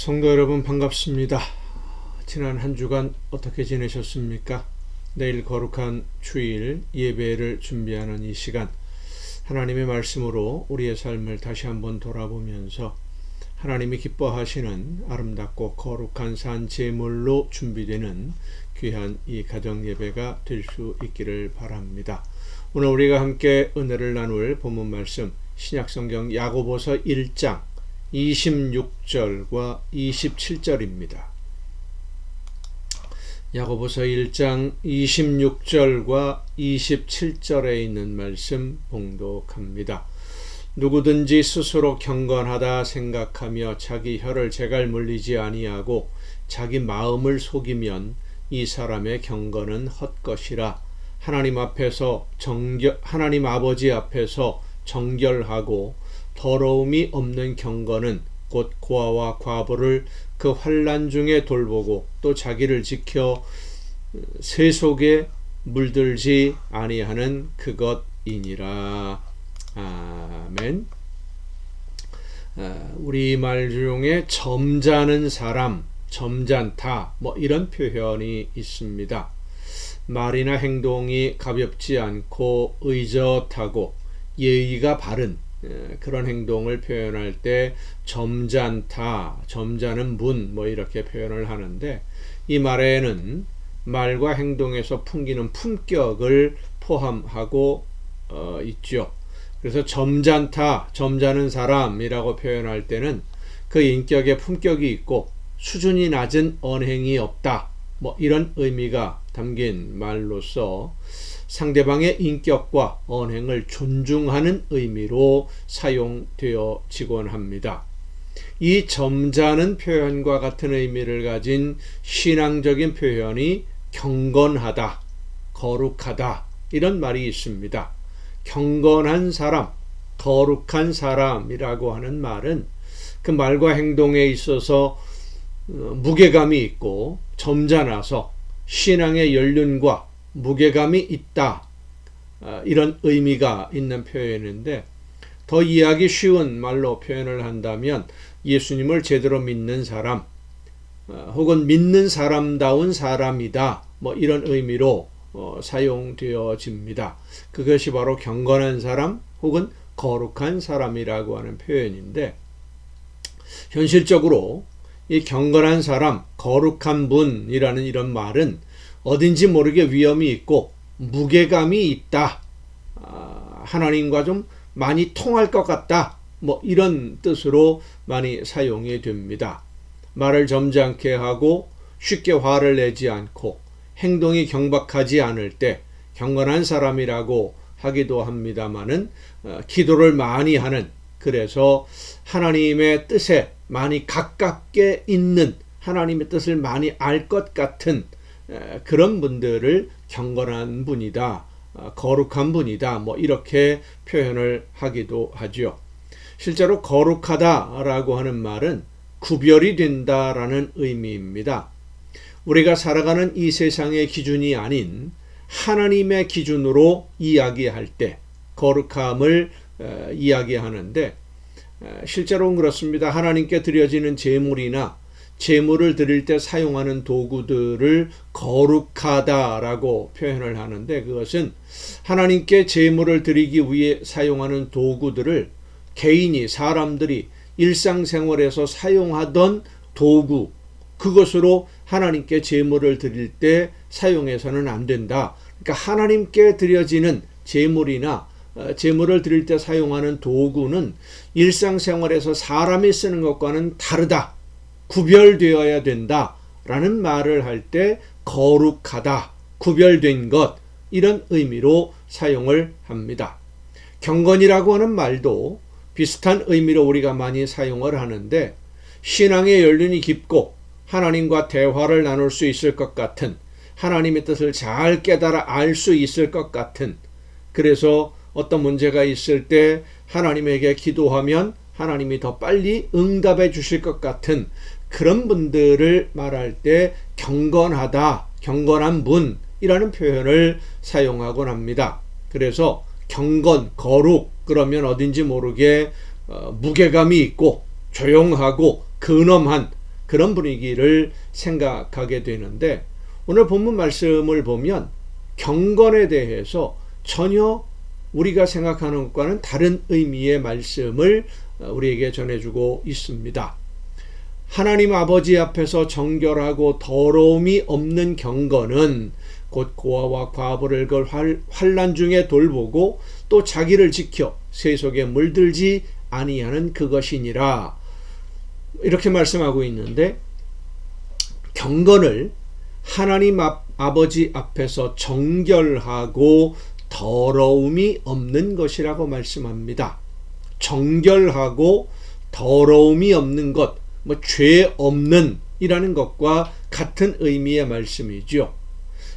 성도 여러분 반갑습니다. 지난 한 주간 어떻게 지내셨습니까? 내일 거룩한 주일 예배를 준비하는 이 시간, 하나님의 말씀으로 우리의 삶을 다시 한번 돌아보면서 하나님이 기뻐하시는 아름답고 거룩한 산 제물로 준비되는 귀한 이 가정 예배가 될 수 있기를 바랍니다. 오늘 우리가 함께 은혜를 나눌 본문 말씀, 신약성경 야고보서 1장 26절과 27절입니다. 야고보서 1장 26절과 27절에 있는 말씀 봉독합니다. 누구든지 스스로 경건하다 생각하며 자기 혀를 제갈 물리지 아니하고 자기 마음을 속이면 이 사람의 경건은 헛것이라. 하나님 아버지 앞에서 정결하고 더러움이 없는 경건은 곧 고아와 과부를 그 환난 중에 돌보고 또 자기를 지켜 세속에 물들지 아니하는 그것이니라. 아멘. 우리말 중에 점잖은 사람, 점잖다, 이런 표현이 있습니다. 말이나 행동이 가볍지 않고 의젓하고 예의가 바른 그런 행동을 표현할 때 점잖다, 점잖은 분 이렇게 표현을 하는데, 이 말에는 말과 행동에서 풍기는 품격을 포함하고 있죠. 그래서 점잖다, 점잖은 사람이라고 표현할 때는 그 인격에 품격이 있고 수준이 낮은 언행이 없다, 이런 의미가 담긴 말로서 상대방의 인격과 언행을 존중하는 의미로 사용되어지곤 합니다. 이 점잖은 표현과 같은 의미를 가진 신앙적인 표현이 경건하다, 거룩하다, 이런 말이 있습니다. 경건한 사람, 거룩한 사람이라고 하는 말은 그 말과 행동에 있어서 무게감이 있고 점잖아서 신앙의 연륜과 무게감이 있다, 이런 의미가 있는 표현인데, 더 이해하기 쉬운 말로 표현을 한다면 예수님을 제대로 믿는 사람, 혹은 믿는 사람다운 사람이다, 이런 의미로 사용되어집니다. 그것이 바로 경건한 사람 혹은 거룩한 사람이라고 하는 표현인데, 현실적으로 이 경건한 사람, 거룩한 분이라는 이런 말은 어딘지 모르게 위엄이 있고 무게감이 있다, 하나님과 좀 많이 통할 것 같다, 이런 뜻으로 많이 사용이 됩니다. 말을 점잖게 하고 쉽게 화를 내지 않고 행동이 경박하지 않을 때 경건한 사람이라고 하기도 합니다마는, 기도를 많이 하는, 그래서 하나님의 뜻에 많이 가깝게 있는, 하나님의 뜻을 많이 알 것 같은 그런 분들을 경건한 분이다, 거룩한 분이다, 이렇게 표현을 하기도 하죠. 실제로 거룩하다라고 하는 말은 구별이 된다라는 의미입니다. 우리가 살아가는 이 세상의 기준이 아닌 하나님의 기준으로 이야기할 때 거룩함을 이야기하는데, 실제로는 그렇습니다. 하나님께 드려지는 제물이나 제물을 드릴 때 사용하는 도구들을 거룩하다라고 표현을 하는데, 그것은 하나님께 제물을 드리기 위해 사용하는 도구들을 개인이, 사람들이 일상생활에서 사용하던 도구, 그것으로 하나님께 제물을 드릴 때 사용해서는 안 된다. 그러니까 하나님께 드려지는 제물이나 제물을 드릴 때 사용하는 도구는 일상생활에서 사람이 쓰는 것과는 다르다, 구별되어야 된다 라는 말을 할 때 거룩하다, 구별된 것, 이런 의미로 사용을 합니다. 경건이라고 하는 말도 비슷한 의미로 우리가 많이 사용을 하는데, 신앙의 연륜이 깊고 하나님과 대화를 나눌 수 있을 것 같은, 하나님의 뜻을 잘 깨달아 알 수 있을 것 같은, 그래서 어떤 문제가 있을 때 하나님에게 기도하면 하나님이 더 빨리 응답해 주실 것 같은 그런 분들을 말할 때 경건하다, 경건한 분이라는 표현을 사용하곤 합니다. 그래서 경건, 거룩, 그러면 어딘지 모르게 무게감이 있고 조용하고 근엄한 그런 분위기를 생각하게 되는데, 오늘 본문 말씀을 보면 경건에 대해서 전혀 우리가 생각하는 것과는 다른 의미의 말씀을 우리에게 전해주고 있습니다. 하나님 아버지 앞에서 정결하고 더러움이 없는 경건은 곧 고아와 과부를 그 환난 중에 돌보고 또 자기를 지켜 세속에 물들지 아니하는 그것이니라, 이렇게 말씀하고 있는데, 경건을 하나님 아버지 앞에서 정결하고 더러움이 없는 것이라고 말씀합니다. 정결하고 더러움이 없는 것, 죄 없는 이라는 것과 같은 의미의 말씀이죠.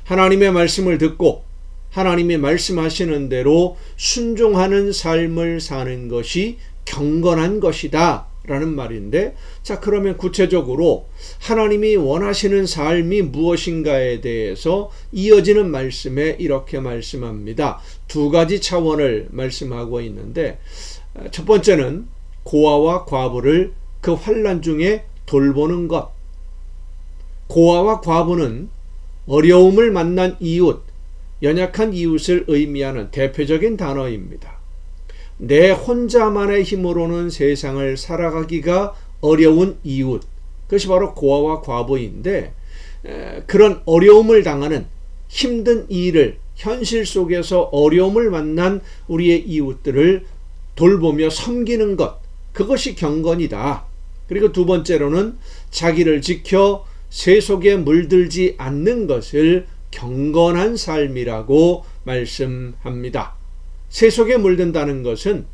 하나님의 말씀을 듣고 하나님이 말씀하시는 대로 순종하는 삶을 사는 것이 경건한 것이다 라는 말인데, 자, 그러면 구체적으로 하나님이 원하시는 삶이 무엇인가에 대해서 이어지는 말씀에 이렇게 말씀합니다. 두 가지 차원을 말씀하고 있는데, 첫 번째는 고아와 과부를 그 환난 중에 돌보는 것. 고아와 과부는 어려움을 만난 이웃, 연약한 이웃을 의미하는 대표적인 단어입니다. 내 혼자만의 힘으로는 세상을 살아가기가 어려운 이웃, 그것이 바로 고아와 과부인데, 그런 어려움을 당하는 힘든 일을, 현실 속에서 어려움을 만난 우리의 이웃들을 돌보며 섬기는 것, 그것이 경건이다. 그리고 두 번째로는 자기를 지켜 세속에 물들지 않는 것을 경건한 삶이라고 말씀합니다. 세속에 물든다는 것은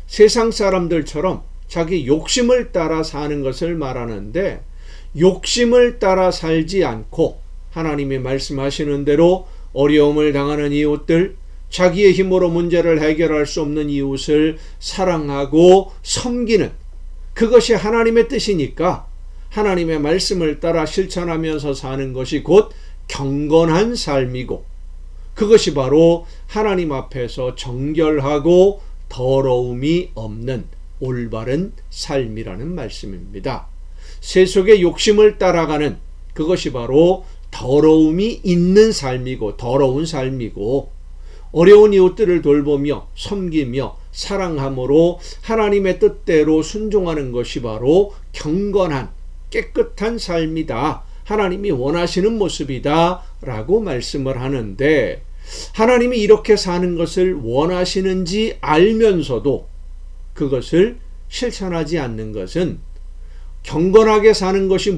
세상 사람들처럼 자기 욕심을 따라 사는 것을 말하는데, 욕심을 따라 살지 않고 하나님이 말씀하시는 대로 어려움을 당하는 이웃들, 자기의 힘으로 문제를 해결할 수 없는 이웃을 사랑하고 섬기는, 그것이 하나님의 뜻이니까 하나님의 말씀을 따라 실천하면서 사는 것이 곧 경건한 삶이고, 그것이 바로 하나님 앞에서 정결하고 더러움이 없는 올바른 삶이라는 말씀입니다. 세속의 욕심을 따라가는 그것이 바로 더러움이 있는 삶이고 더러운 삶이고, 어려운 이웃들을 돌보며 섬기며 사랑함으로 하나님의 뜻대로 순종하는 것이 바로 경건한 깨끗한 삶이다, 하나님이 원하시는 모습이다 라고 말씀을 하는데, 하나님이 이렇게 사는 것을 원하시는지 알면서도 그것을 실천하지 않는 것은, 경건하게 사는 것이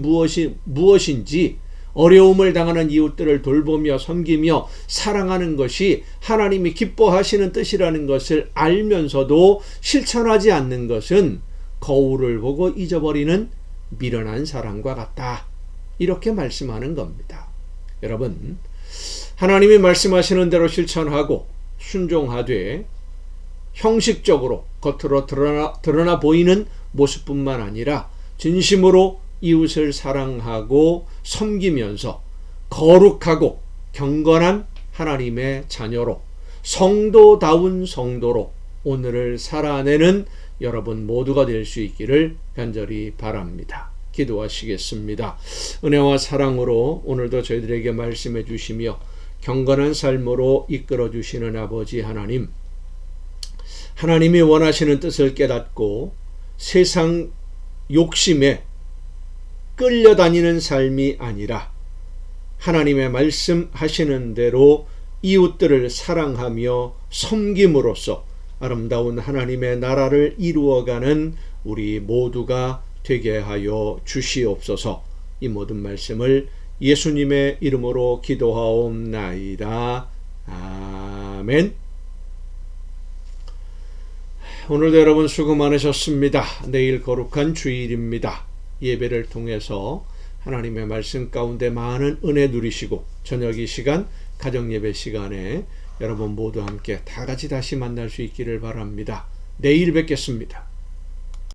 무엇인지, 어려움을 당하는 이웃들을 돌보며 섬기며 사랑하는 것이 하나님이 기뻐하시는 뜻이라는 것을 알면서도 실천하지 않는 것은 거울을 보고 잊어버리는 미련한 사람과 같다, 이렇게 말씀하는 겁니다. 여러분, 하나님이 말씀하시는 대로 실천하고 순종하되 형식적으로 겉으로 드러나 보이는 모습뿐만 아니라 진심으로 이웃을 사랑하고 섬기면서 거룩하고 경건한 하나님의 자녀로, 성도다운 성도로 오늘을 살아내는 여러분 모두가 될 수 있기를 간절히 바랍니다. 기도하시겠습니다. 은혜와 사랑으로 오늘도 저희들에게 말씀해 주시며 경건한 삶으로 이끌어 주시는 아버지 하나님, 하나님이 원하시는 뜻을 깨닫고 세상 욕심에 끌려다니는 삶이 아니라 하나님의 말씀하시는 대로 이웃들을 사랑하며 섬김으로써 아름다운 하나님의 나라를 이루어가는 우리 모두가 되게 하여 주시옵소서. 이 모든 말씀을 예수님의 이름으로 기도하옵나이다. 아멘. 오늘도 여러분 수고 많으셨습니다. 내일 거룩한 주일입니다. 예배를 통해서 하나님의 말씀 가운데 많은 은혜 누리시고, 저녁 이 시간 가정예배 시간에 여러분 모두 함께 다 같이 다시 만날 수 있기를 바랍니다. 내일 뵙겠습니다.